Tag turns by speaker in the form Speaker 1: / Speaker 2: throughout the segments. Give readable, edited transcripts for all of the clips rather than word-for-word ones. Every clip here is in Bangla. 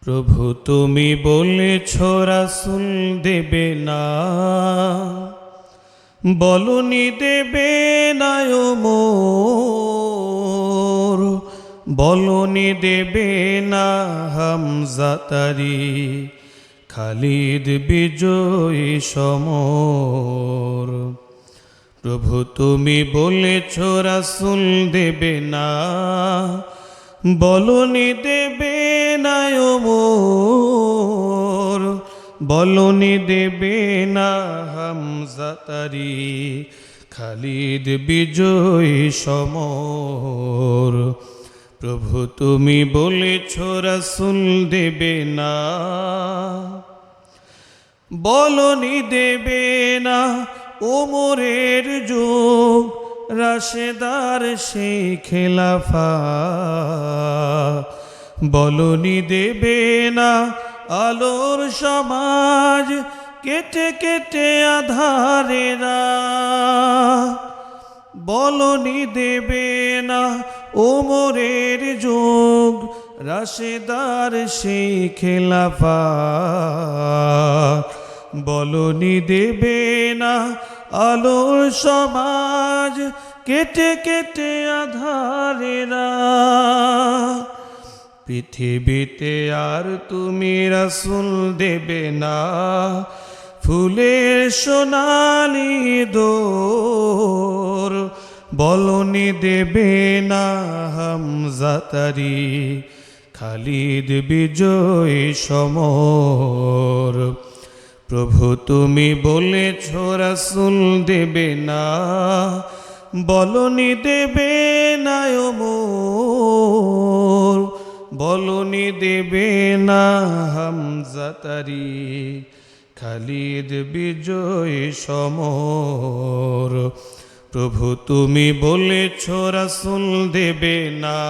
Speaker 1: প্রভু তুমি বলেছ রাসূল দেবে না, বলনি দেবে না ও মোর, বলনি দেবে না হামজা তারি, খালিদ বিজয়ী সমর। প্রভু তুমি বলেছ রাসূল দেবে না, বলনি দেবে না ও মোর, বলনি দেবে না হামজা তারি, খালিদ বিজয়ী সমর। প্রভু তুমি বলেছ রাসূল দেবে না, বলনি দেবে না ওমরের যুগ, রাশেদার সেই খেলাফা, বলনি দেবে না আলোর সমাজ, কেটে কেটে আধারেরা, বলনি দেবে না ওমরের যুগ, রাশেদার সেই খেলাফা, বলনি দেবে না আলোর সমাজ, কেটে কেটে আধারেরা। পৃথিবীতে আর তুমি রাসূল দেবে না, ফুলের সোনালি দোর, বলনি দেবে না হামজা তারি, খালিদ বিজয়ী সমর। প্রভু তুমি বলেছ রাসূল দেবে না, বলনি দেবে না ও মোর, বলনি দেবে না হামজা তারি, খালিদ বিজয়ী সমর। প্রভু তুমি বলেছ রাসূল দেবে না,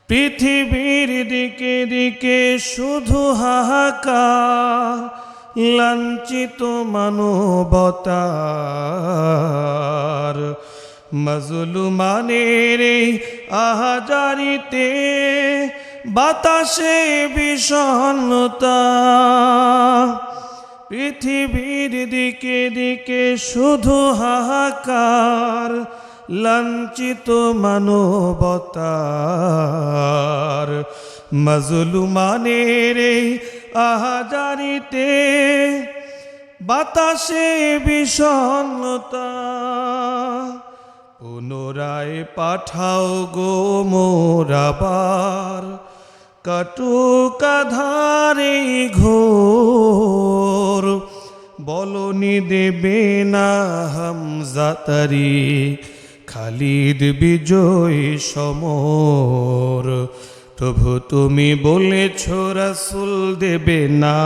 Speaker 1: পৃথিবীর দিকে দিকে শুধু হাহাকার, লাঞ্ছিত মানবতার, মাজলুমানের এই আহাজারিতে, বাতাসে বিষণ্ণতা। পৃথিবীর দিকে দিকে শুধু হাহাকার, লাঞ্ছিত মানবতার, মাজলুমানের এই আহাজারিতে, বাতাসে বিষণ্ণতা। পুনরায় পাঠাও গো মোর আবার, কাটুক আধারে ঘোর, বলনি দেবে না হামজা তারি, খালিদ বিজয়ী সমর। প্রভু তুমি বলেছ রাসূল দেবে না,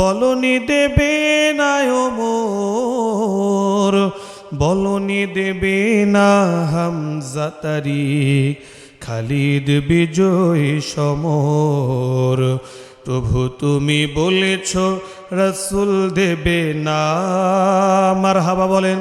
Speaker 1: বলনি দেবে না ও মোর, বলনি দেবে না হামজা তারি, খালিদ বিজয়ী সমর। প্রভু তুমি বলেছ রাসূল দেবে না। মারহাবা বলেন।